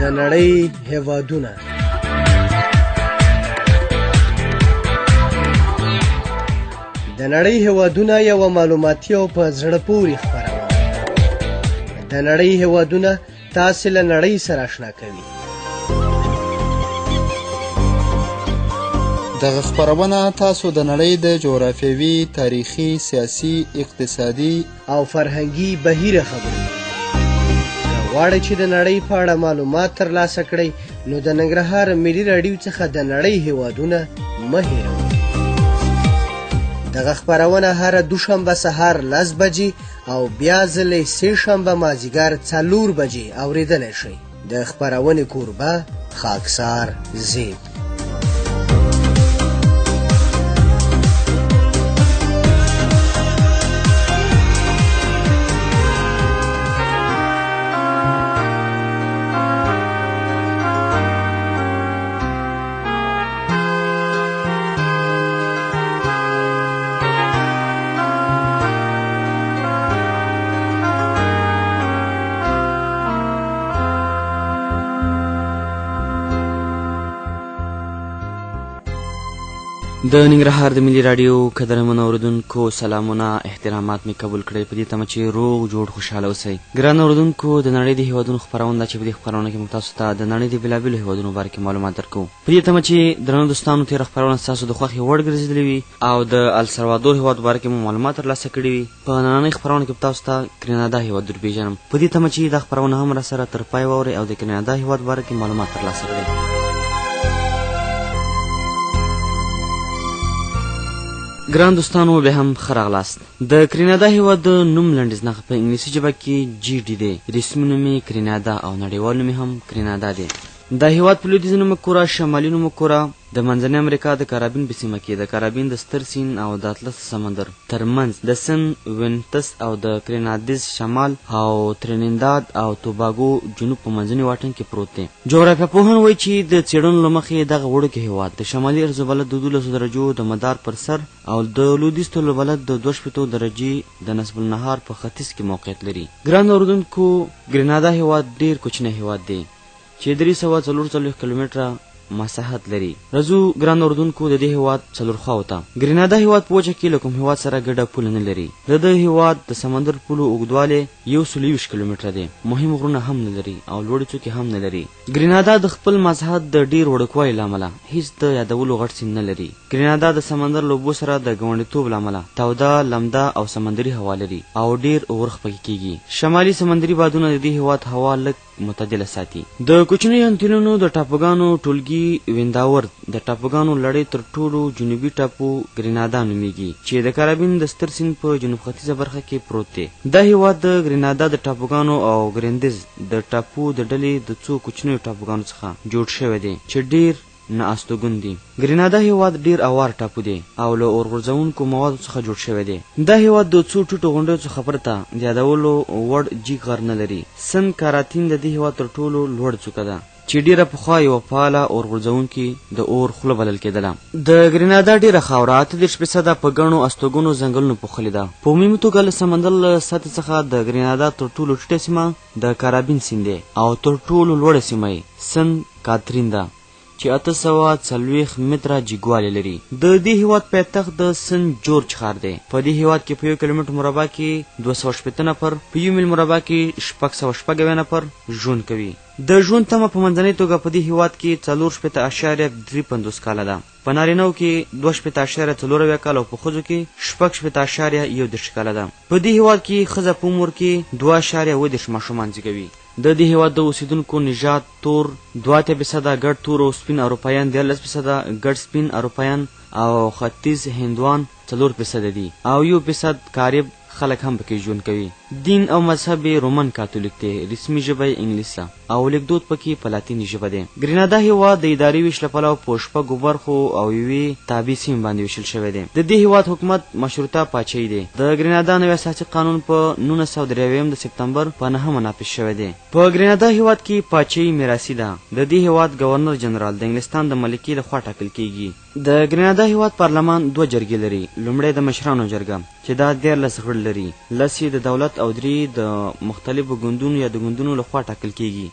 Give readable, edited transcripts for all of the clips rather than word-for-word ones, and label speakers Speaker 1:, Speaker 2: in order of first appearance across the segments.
Speaker 1: د نړۍ هېوادونه. د نړۍ هېوادونه یوه معلوماتي او په زړه پورې خپرونه. د نړۍ هېوادونه تاسې له نړۍ سره اشنا کوي.
Speaker 2: دغه خپرونه تاسو د نړۍ د جغرافیوي، تاریخي، سیاسي، اقتصادي
Speaker 1: او فرهنګي بهیره خبرې. که غواړئ چې د نړۍ په اړه معلومات ترلاسه کړئ نو د ننګرهار ملي راډیو څخه د نړۍ هېوادونه مه هېروئ. دغه خپرونه هره دوشنبه سهار 10 بجې او بیا ځلې سه شنبه مازدیګر 4 بجې اورېدلی شئ. د خپرونې کوربه خاکسار زیب.
Speaker 3: د ننګرهار د ملي راډیو قدرمنو اوریدونکو سلامونه احترامات مې قبول کړئ په دې تمه چې روغ جوړ خوشحاله اوسئ. ګران اوریدونکو د نړۍ د هېوادونو خپرونه ده چې په دې خپرونه کې موږ تاسو ته د نړۍ د بېلابېلو هېوادونو باره کې معلومات درکوو. په دې تمه چې درنو دوستانو تېره خپرونه ستاسو د خوښې وړ ګرځېدلې وي او د السلوادور هېواد باره کې مو معلومات ترلاسه کړي وي. په نننۍ خپرونه کې به تاسو ته ګرینادا هېواد درپېژنم. په دې تمه چې دا خپرونه هم راسره تر پای واورئ او د ګرینادا هېواد باره کې معلومات ترلاسه کړئ. ګران دوستانو بیا هم ښه راغلاست. د کرینا هېواد د نوم لنډیز نښه په انګلیسي ژبه کې GD دی. رسمي نوم یې کرینا او نړیوال نوم یې هم کرینا دی. دا هېواد په لویدیځ نومکوره، شمالي نومکوره، د منځنۍ امریکا د کارابین په سیمه کې د کارابین د ستر سیند او د اطلس سمندر ترمنځ د سن وینټس او د کرینادیز شمال او ترینیداد او توباګو جنوب په منځني واټن کې پروت دی. جغرافیه پوهان وایي چې د څېړنو له مخې دغه وړوکی هېواد د شمالي ارزوبلد د 12 درجو د مدار پر سر او د لویدیځ طولبلد د 2 درجې د نصب النهار په ختیځ کې موقعیت لري. ګران اوریدونکو ګرینادا هېواد ډېر کوچنی هېواد دی چې 344 کیلومتره مساحت لري. رزو ګران اوردونکو د دې هېواد څلور خواو ته ګرینادا هېواد په وچه کې له کوم هېواد سره ګډه پوله نه لري. د دې هېواد د سمندر پولو اوږدوالی 120 کیلومتره دی. مهم غرونه هم نه لري او لوړې څوکې هم نه لري. ګرینادا د خپل مساحت د ډېر وړوکوالي له امله هیڅ د یادولو غټ سیند نه لري. ګرینادا د سمندر له اوبو سره د ګاونډیتوب له امله توده، لمده او سمندري هوا لري او ډېر اورښت پکې کېږي. شمالي سمندري بادونه د دې هېواد هوا لږ معتدله ساتي. د کوچنیو انتیلونو د ټاپوګانو ټولګي وینداور د ټاپوګانو لړۍ تر ټولو جنوبي ټاپو ګرینادا نومیږي چې د کارابین د ستر سیند په جنوب ختیځه برخه کې پروت دی. دا هېواد د ګرینادا د ټاپوګانو او ګریندیز د ټاپو د ډلې د څو کوچنیو ټاپوګانو څخه جوړ شوی دی چې ډېر نه استوګن دي. ګرینادا هېواد ډېر اوار ټاپو دی او له اورغورځونکو موادو څخه جوړ شوی دی. دا هېواد د څو ټوټو غونډیو څخه پرته د یادولو وړ جګ غر نه لري. سن کاراتین د دې هېواد تر ټولو لوړ څوکه ده چې ډېره پخوا یوه فعاله اورغورځونکې د اور خوله بلل کېدله. د ګرینادا ډېره خاوره 38% په ګڼو استوګنو ځنګلونو پوښلې ده. په عمومي توګه له سمندر له سطحې څخه د ګرینادا تر ټولو ټیټه سیمه د کارابین سیند دی او تر ټولو لوړه سیمه یې سن کاترین ده چې 840 متره جګوالی لري. د دې هېواد پایتخت د سن جورج ښار دی. په دې هېواد کې په 1 کیلومتر مربع کې 280 نفر، په 1 میل مربع کې 690 نفر ژوند کوي. د ژوند تمه په منځنۍ توګه په دې هېواد کې 4.3 کاله ده. په نارینهو کې 2.4 کاله او په ښځو کې 6.1 کاله ده. په دې هېواد کې ښځه په عمر کې 2.7 ماشومان زیږوي. د دې هېواد د اوسیدونکو نژاد تور 2% ګډ تور او سپین اروپایان 13% ګډ سپین اروپایان او ختیځ هندوان 4% دي او 1% کارب خلک هم پکې ژوند کوي. دین او مذهب رومن کاتولیک دی. رسمي ژبه یې انګلیس ده او لیکدود پکې په لاتیني ژبه دی. ګرینادا هېواد د اداري ویش له پلوه په 6 برخو او 1 تابع سیمې باندې ویشل شوی دی. د دې هېواد حکومت مشروطه پاچاهي دی. د ګرینادا نوی اساسي قانون په 1993 د سپتمبر په 9 نافذ شوی دی. په ګرینادا هېواد کې پاچاهي میراثي ده. د دې هېواد ګورنر جنرال د انګلستان د ملکې لخوا ټاکل کیږي. د ګرینادا هېواد پارلمان 2 جرګې لري. لومړی د مشرانو جرګه چې دا 13 غړي لري. 10 د دولت او 3 د مختلفو ګوندونو یا د ګوندونو لخوا ټاکل کیږي.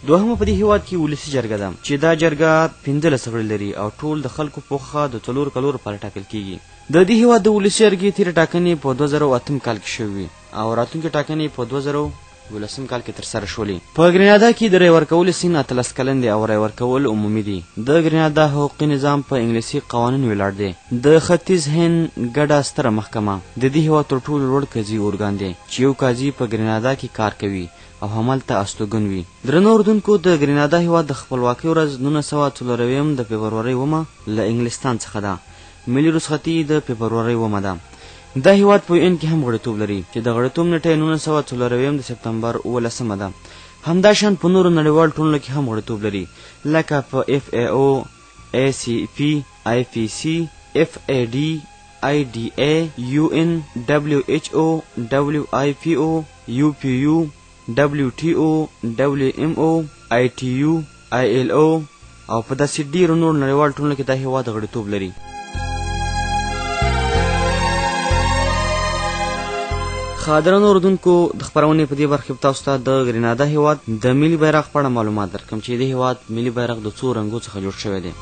Speaker 3: دوهمه په دې هیواد کې ولسي جرګه ده چې دا جرګه 15 غړي لري او ټول د خلکو پوښه د 4 کلو لپاره ټاکل کیږي. د دې هیواد د ولسي جرګې تیر ټاکنې په 2008 کال کې شوې او راتلونکي ټاکنې په 2012 کال کې ترسره شولې. په ګرینادا کې د رای ورکولو سن 13 کلن دی او رای ورکول عمومي دی. د ګرینادا حقوقي نظام په انګلیسي قوانین ولاړ دی. د ختیځ هند ګډه ستره محکمه د دې هیواد تر ټولو لوړ قضایي ارګان دی چې یو قاضي په ګرینادا کې کار کوي او همالته استوګن وي. درنو اردوونکو، د ګرینادا هیواد د خپلواکۍ ورځ 1940 د فبرورۍ 9 له انګلستان څخه ده. ملي رخصتي د فبرورۍ 9 ده. دا هیواد په UN کې هم غړیتوب لري چې د غړیتوب نیټه 1940 د سپتمبر 18 ده. همداشان په نورو نړیوال ټولنو کې هم غړیتوب لري لکه په FAO، ACP، IPC، FAD، IDA، UN، WHO، WIPO، UPU، WTO، WMO، ITU، ILO او په داسې ډیرو نور نړیوال ټولنو کې دا هیواد غړیتوب لري. خادرانو اردوونکو، د خپرونې په دې برخه کې تاسو ته د ګرینادا هیواد د ملي بیرغ په اړه معلومات درکوم چې د هیواد ملي بیرغ د څو رنګو څخه جوړ شوی دی.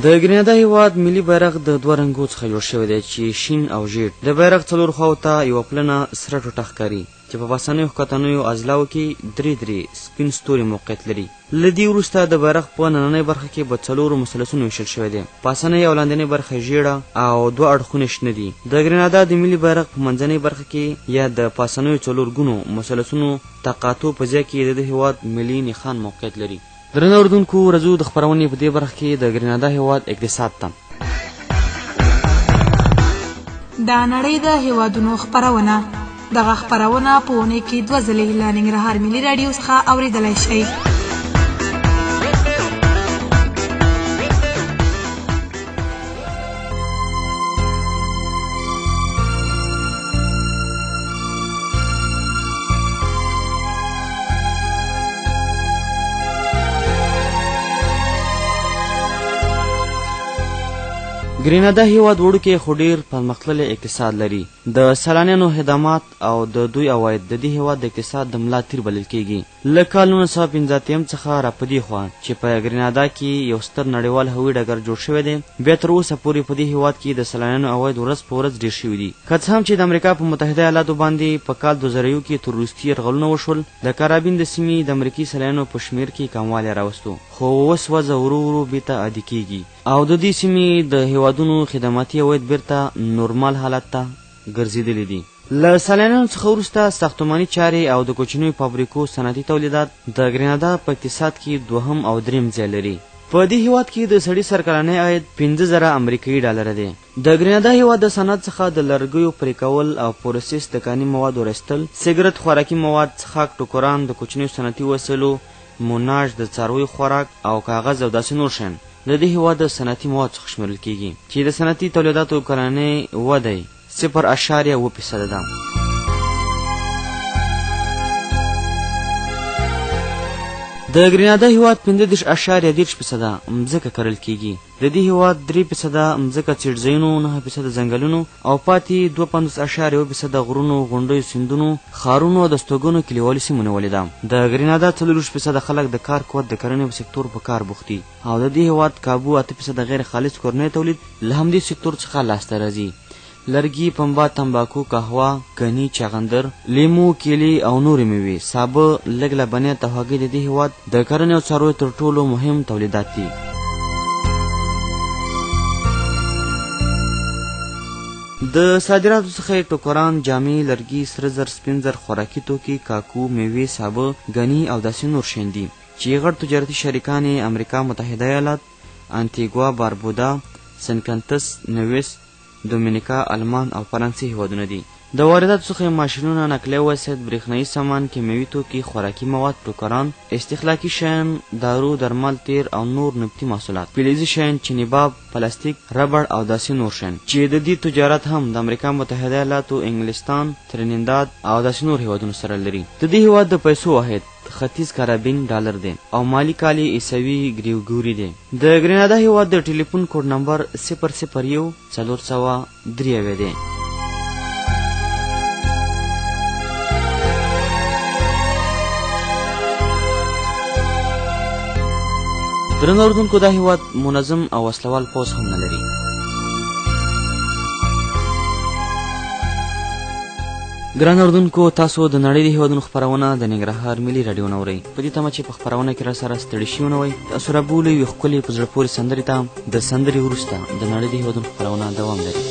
Speaker 3: د ګرینادا هیواد ملي بیرغ د 2 رنګو څخه جوړ شوی دی چې شین او ژیړ. د بیرغ څلور خواو ته یوه پلنه سره ټوټه ښکاري چې په پاسنیو ښکتنیو اجزاو کې درې سپین ستوري موقعیت لري. له دې وروسته د بیرغ په نننۍ برخه کې به 4 مثلثونه ویشل شوی دی. پاسنۍ او لاندنۍ برخه ژیړه او 2 اړخونه شنه دي. د ګرینادا د ملي بیرغ په منځنۍ برخه کې یا د پاسنیو 4 ګونو مثلثونو تقاطع په ځای کې د هیواد ملي نښان موقعیت لري. درنو اردوونکو، ورځو د خپرونې په دې برخه کې د ګرینادا هیواد اقتصاد ته
Speaker 4: دا نړۍ د هیوادونو خپرونه. دغه خپرونه په اونۍ کې 2 ځلې له ننګرهار ملي راډیو څخه اوریدلای شئ.
Speaker 3: ګرینادا هیواد وړوکی خو ډیر پرمختللی اقتصاد لري. د سیلانیانو خدمات او د دوی عواید د دې هیواد د اقتصاد د ملا تیر بلل کیږي. له کال 1985 څخه را پدې خوا چې په ګرینادا کې یو ستر نړیوال هوایي ډګر جوړ شوی دی، بیا تر اوسه پورې په دې هیواد کې د سیلانیانو عواید ورځ په ورځ ډیر شوي دي. که څه هم چې د امریکا په متحده ایالاتو باندې په کال 2001 کې تروریستي یرغلونه وشول، د کارابین د سیمې د امریکایي سیلانیانو په شمیر کې کموالی راوستو، خو اوس وضع ورو ورو بیرته عادي کیږي او د دې سیمې د هیوادونو خدماتي عواید بیرته نورمال حالت ته ګرځېدلي دي. له سیلانیانو څخه وروسته ساختماني چارې او د کوچنیو فابریکو صنعتي تولیدات د ګرینادا په اقتصاد کې 2 او 3 ځای لري. په دې هیواد کې د سړي سر کلنی عاید 15,000 امریکایي ډالر دی. د ګرینادا هیواد د صنعت څخه د لرګیو پرې کول او پروسس د کاني موادو ایستل، سګرټ، خوراکي مواد، څښاک، ټوکران، د کوچنیو صنعتي وسایلو، موناژ، د څارویو خوراک او کاغذ او داسې نور شیان د دې هیواد د صنعتي مواد څخه شمیرل کیږي چې د صنعتي تولیداتو کلنۍ وده 0.7% ده. د ګرینادا هیواد 15.3% مځکه کرل کیږي. د دې هیواد 3% مځکه څړځایونو، 9% ځنګلونو او پاتې 2.1% غرونو، غونډیو، سیندونو، ښارونو او د استوګنو کلیوالي سیمو نیولې ده. د ګرینادا 40% خلک د کار قوت د کرنې په سکتور په کار بوخت دي او د دې هیواد کابو 8% غیر خالص کورنی تولید له همدې سکتور څخه لاسته راځي. لرګي، پنبه، تنباکو، قهوه، کني، چغندر، لیمو، کیلي او نورې میوې، سابه، لږ لبنیات او هګۍ د دې هیواد د کرنې او څارویو تر ټولو مهم تولیدات دي. د صادراتو څخه ټوکران، جامې، لرګي، سره زر، سپین زر، خوراکي توکي، کاکو، میوې، سابه، غني او داسې نور شیان دي چې غټ تجارتي شریکان یې امریکا متحده ایالات، انتیګوا، باربودا، سنکتس، نویس، دومینیکا، آلمان او فرانسې هیوادونه دي. د وارداتو څخه ماشینونه، نقلیه وسایط، برېښنایي سامان، کیمیاوي توکي، خوراکي مواد، ټوکران، استخلاقي شیان، دارو، درمل، تیر او نور نباتي محصولات، فلزي شیان، چیني باب، پلاستیک، ربړ او داسې نور شیان چې د دې تجارت هم د امریکا متحده ایالاتو، انګلستان، ترینیداد او داسې نور هیوادونو سره لري. د دې هیواد د پیسو واحد ختیځ کارابین ډالر دی او مالی کالی عیسوي ګریګوري دی. د ګرینادا هیواد د ټلیفون کوډ نمبر 001 403 دی. درنو اوریدونکو دا هیواد منظم او وسلوال پوځ هم نه لري. ګران اوریدونکو تاسو د نړۍ د هیوادونو خپرونه د ننګرهار ملي راډیو نه اورئ. په دې تمه چې په خپرونه کې راسره ستړي شوي نه وئ، تاسو رابولئ یوې ښکلې په زړه پورې سندرې ته. د سندرې وروسته د نړۍ د هیوادونو خپرونه دوام لري.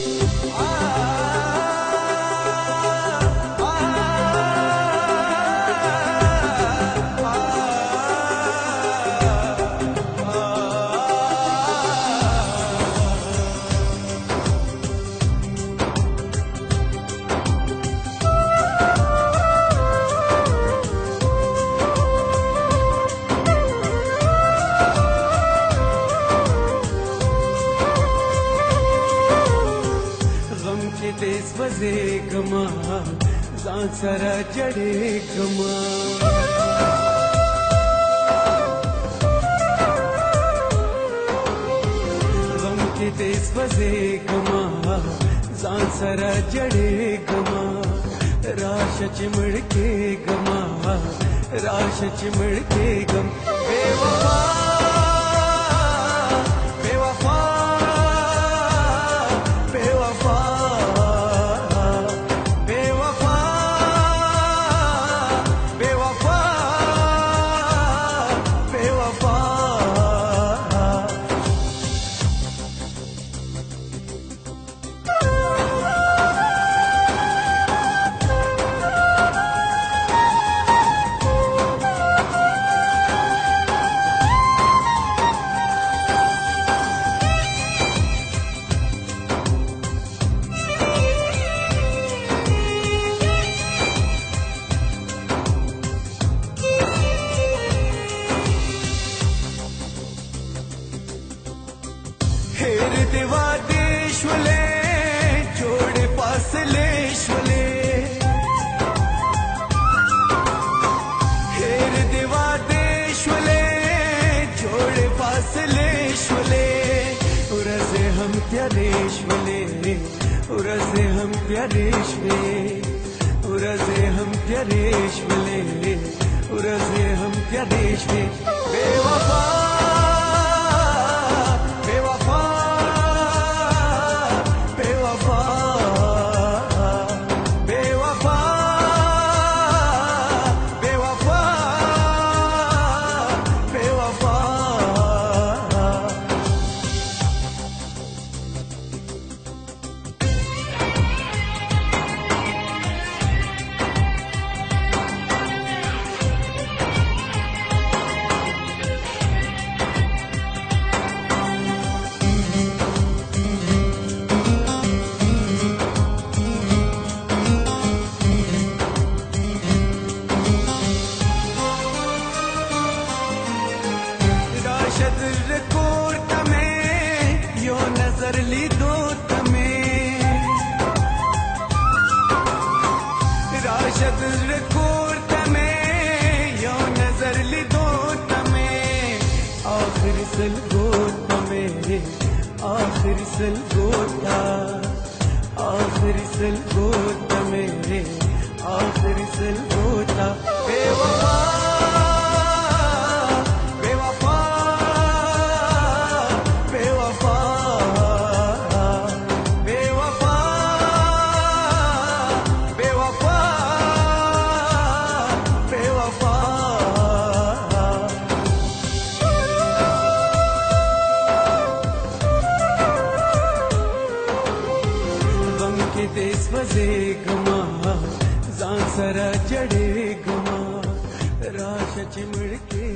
Speaker 3: ځان سره جړېږما غم کې دې سوځېږما ځان سره جړېږما راشه چې مړ کېږما راشه چې مړ کېږم بے وفا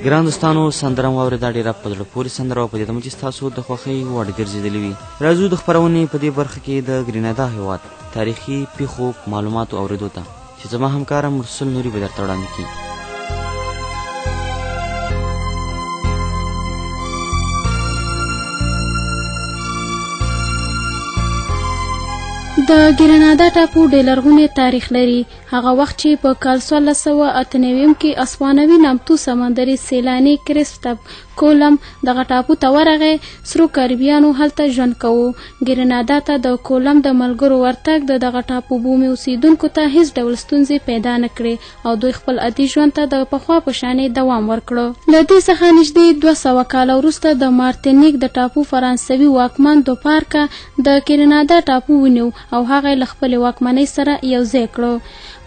Speaker 3: ګران دوستانو سندره مو واورېده، ډېره په زړه پورې سندره وه. په دې تمه چې ستاسو د خوښۍ وړ ګرځېدلې وي. راځو د خپرونې په دې برخه کې د ګرینادا هېواد تاریخي پیښو معلوماتو اورېدو ته، چې زما همکاره مرسل نوري به درته وړاندې کړي.
Speaker 5: د ګرینادا ټاپو ډېر لرغونی تاریخ لري. هغه وخت چې په کال 1698 کې اسپانوي نامتو سمندري سیلاني کریسټف کولم دغه ټاپو ته ورغی. سرو کاریبیانو هلته ژوند کوو. ګرینادا ته د کولم د ملګرو ورتګ د دغه ټاپو بومي اوسیدونکو ته هیڅ ډول ستونزې پیدا نه کړې او دوی خپل عادي ژوند ته د پخوا په شانې دوام ورکړه. له دې څخه نږدې 200 کاله وروسته د مارتینیک د ټاپو فرانسوي واکمن دوپارکه د ګرینادا ټاپو ونیو او هغه له خپلې واکمنۍ سره یوځای کړه.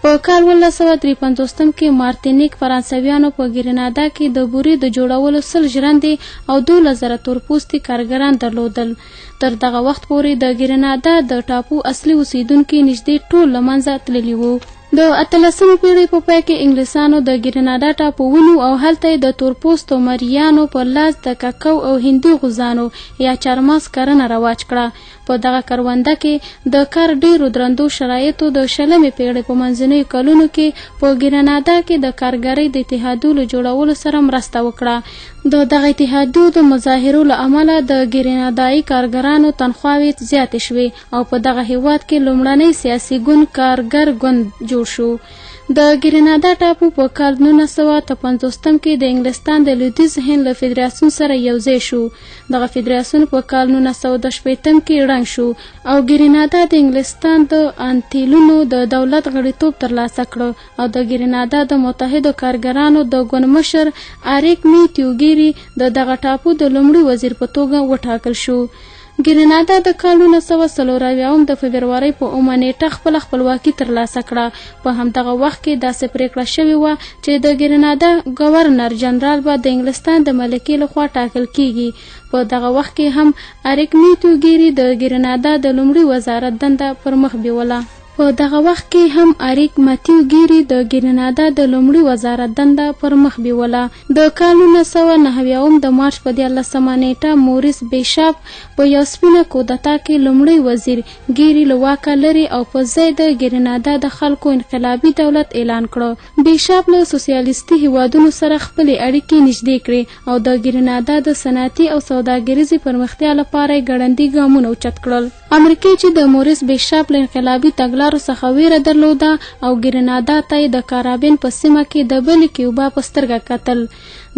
Speaker 5: په کال 1953 کې مارتینیک فرانسویانو په ګرینادا کې د بورې د جوړولو 100 ژرندې او 12,000 تورپوستي کارګران درلودل. تر دغه وخت پورې د ګرینادا د ټاپو اصلي اوسیدونکي نږدې ټول له منځه تللي وو. د 18مې پیړۍ په پای کې انګلیسانو د ګرینادا ټاپو ونیو او هلته د تورپوستو مریانو په لاس د کاکاو او هندي غوزانو یا چارمغز کرنه رواج کړه. په دغه کرونده کې د کار ډیرو درندو شرایطو د 20مې پیړۍ په منځنیو کلونو کې په ګرینادا کې د کارګرۍ د اتحادیو جوړولو سره مرسته وکړه. د دغه اتحادیو د مظاهرو له امله د ګرینادایي کارګرانو تنخواوې زیاتې شوې او په دغه هیواد کې لومړنی سیاسي ګوند کارګر ګوند جوړ شو. د ګرینادا ټاپو په کال 1953 کې د انګلستان د لویدیځ هند له فدراسیون سره یوځای شو. دغه فدراسیون په کال 1918 کې ړنګ شو او ګرینادا د انګلستان د انتیلونو د دولت غړیتوب ترلاسه کړ او د ګرینادا د متحدو کارګرانو د ګوند مشر اریک میتیوګیری د دغه ټاپو د لومړي وزیر په توګه وټاکل شو. ګرینادا د کال 1940 د فبرورۍ په 9 نیټه خپل خپلواکي ترلاسه کړه. په همدغه وخت کې داسې پریکړه شوې وه چې د ګرینادا گورنر جنرال به د انګلستان د ملکې لخوا ټاکل کیږي. په دغه وخت کې هم اریک میتیوګیری د ګرینادا د لومړي وزارت دنده پر مخ بیوله. په دغه وخت کې هم اریک ماتیوګیری د ګرینادا د لومړي وزارت دنده پر مخ بیوله. د کال 1990 د مارچ په 13مه نیټه موریس بیشاپ په یو سپینه کودتا کې لومړی وزیر ګیری له واکه لري او په ځای د ګرینادا د خلکو انقلابي دولت اعلان کړ. بیشاپ له سوسیالیستي هیوادونو سره خپلې اړیکې نږدې کړې او د ګرینادا د صنعتي او سوداګریزې پرمختیا لپاره ګړندي ګامونه اوچت کړل. امریکا چې د موریس بیشاپ له انقلابي تګلارو څخه ویره درلوده او ګرینادا ته د کارابین په سیمه کې د بلې کیوبا په سترګه کتل.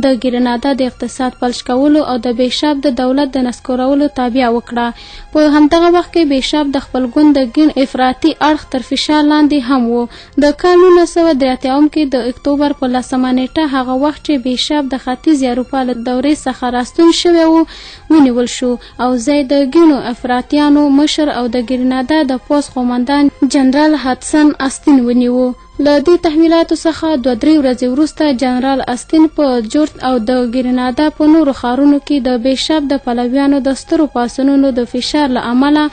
Speaker 5: د ګرینادا د اقتصاد فلج کولو او د بیشاپ د دولت د نسکورولو تابع وکړه. په همدغه وخت کې بیشاپ د خپل ګوند د ګن افراطي اړخ تر فشار لاندې هم و. د کال 1983 کې د اکتوبر په 10مه نیټه هغه وخت چې بیشاپ د ختیځ اروپا له دورې څخه راستون شوی و ونیول شو او ځای د ګنو افراطیانو مشر او د ګرینادا د پوځ قومندان جنرال هاتسن استین ونیو. له دې تحویلاتو څخه 2-3 ورځې وروسته جنرال استین په جورج او د ګرینادا په نورو ښارونو کې د بیشاپ د پلویانو د سترو پاڅونونو د فشار له امله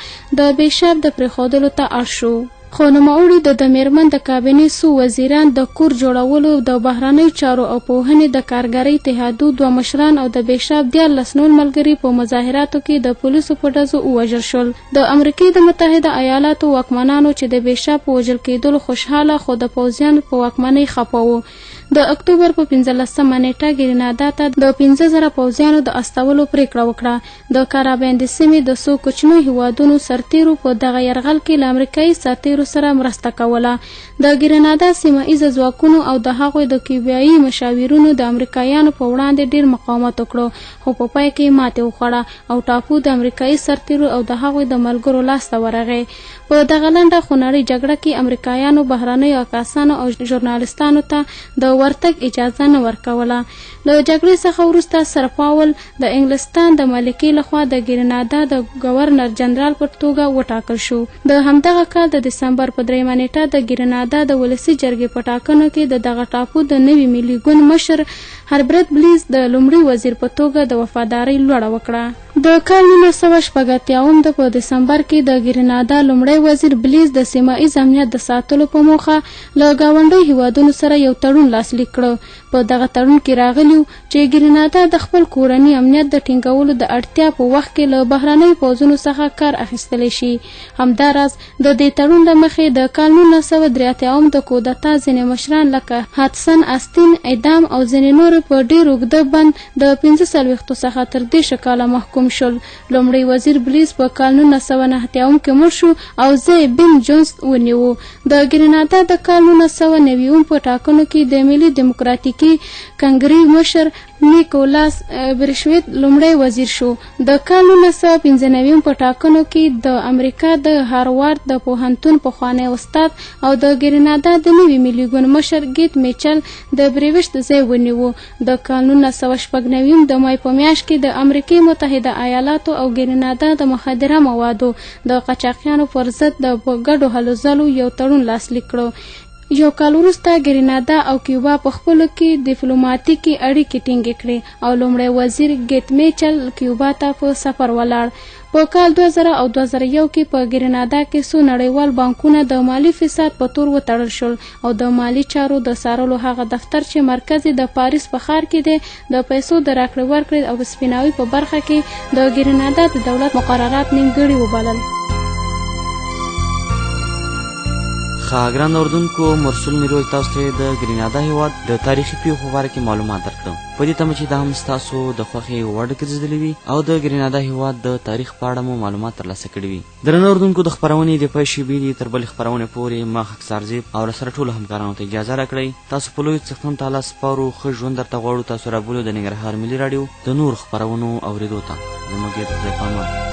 Speaker 5: د بیشاپ د پرېښودلو ته اړ شو. خو نوموړي د میرمن د کابینې څو وزیران د کور جوړولو د بهرنیو چارو او پوهنې د کارګرۍ اتحادیو 2 مشران او د بیشاپ 14 نور ملګري په مظاهراتو کې د پولیسو په ډزو ووژل شول. د امریکا د متحده ایالاتو واکمنانو چې د بیشاپ په وژل کېدلو خوشحاله خو د پوځیانو په واکمنۍ خفه وو. د اکتوبر په 15مه نیټه ګرینادا ته د 15,000 پوځیانو د استولو پریکړه وکړه. د کارابین د سیمې د څو کوچنیو هیوادونو سرتیرو په دغه یرغل کې له امریکایي سرتیرو سره مرسته کوله. د ګرینادا سیمه ایز ځواکونو او د هغوی د کیوبایي مشاورینو د امریکایانو په وړاندې ډیر مقاومت وکړو خو په پای کې ماتې وخوړه او ټاپو د امریکایي سرتیرو او د هغوی د ملګرو لاسته ورغی. په دغه لنډه خونړۍ جګړه کې امریکایانو بهرنیو عکاسانو او ژورنالستانو ته د ورتګ اجازه نه ورکوله. له جګړې څخه وروسته سر پاول د انګلستان د ملکې لخوا د ګرینادا د گورنر جنرال په توګه وټاکل شو. د همدغه کال د دسمبر په 3مه نیټه د ګرینادا د ولسي جرګې په ټاکنو کې د دغه ټاپو د نوي ملي ګوند مشر هربرت بلیز د لومړي وزیر په توګه د وفادارۍ لوړه وکړه. د کال 1980 د په دسمبر کې د ګرینادا لومړی وزیر بلیز د سیمه ایز امنیت د ساتلو په موخه له ګاونډي هیوادونو سره یو تړون لاسلیک کړ. په دغه تړون کې راغلیو چې ګرینادا د خپل کورني امنیت د ټینګولو د اړتیا په وخت کې له بهرنیو پوځونو څخه کار اخیستلی شي. همداراز د دې تړون له مخې د کال 1983 د کودتا ځینې مشران لکه هاتسن استین اعدام او ځینې نور په ډیر اوږده بند د 45 څخه تر 10 کاله محکوم شول. لومړی وزیر بلیز په کال 1990 کې مړ شو او ځای بن جونز ونیو. د ګرینادا د کال 1990 په ټاکنو کې د ملي دیموکراتیکي کنګرې مشر نیکولاس برشویت لومړی وزیر شو. د کال 1995 په ټاکنو کې د امریکا د هاروارد د پوهنتون پخوانی استاد او د ګرینادا د نوي ملي ګوند مشر ګیت میچل د بریویشت ځای ونیو. د کال 1996 د مای په میاشت کې د امریکای متحده ایالاتو او ګرینادا د مخدره موادو د قاچاقیانو پر ضد د ګډو هلو ځلو یو تړون لاسلیک کړ. یو کال وروسته ګرینادا او کیوبا په خپلو کې ډیپلوماټیکي اړیکې ټینګې کړې او لومړی وزیر ګیت میچل کیوبا ته په سفر ولاړ. په کال 2000 او 2001 کې په ګرینادا کې څو نړیوال بانکونه د مالی فساد په تور وتړل شول او د مالی چارو د څارلو هغه دفتر چې مرکز د پاریس په ښار کې دی د پیسو د راکړې ورکړې او سپیناوي په برخه کې د ګرینادا د دولت مقررات نیمګړي وبلل.
Speaker 3: ګران اوردونکو، مرسل میروی تاسو ته د ګرینادا هیواد د تاریخي پیښو په اړه کې معلومات درکړم. په دې تمه چې دا هم ستاسو د خوښې وړ ګرځېدلي وي او د ګرینادا هیواد د تاریخ په اړه مو معلومات ترلاسه کړي وي. درنو اوردونکو، د خپرونې د پیل شېبې دي تر بلې خپرونې پورې ما خاکسار زیب او راسره ټولو همکارانو ته اجازه راکړئ. تاسو په لوی څښتن تعالی سپارو. ښه ژوند درته غواړو. تاسو رابولو د ننګرهار ملي راډیو د نور خپرونو اورېدو ته. زموږ د پامه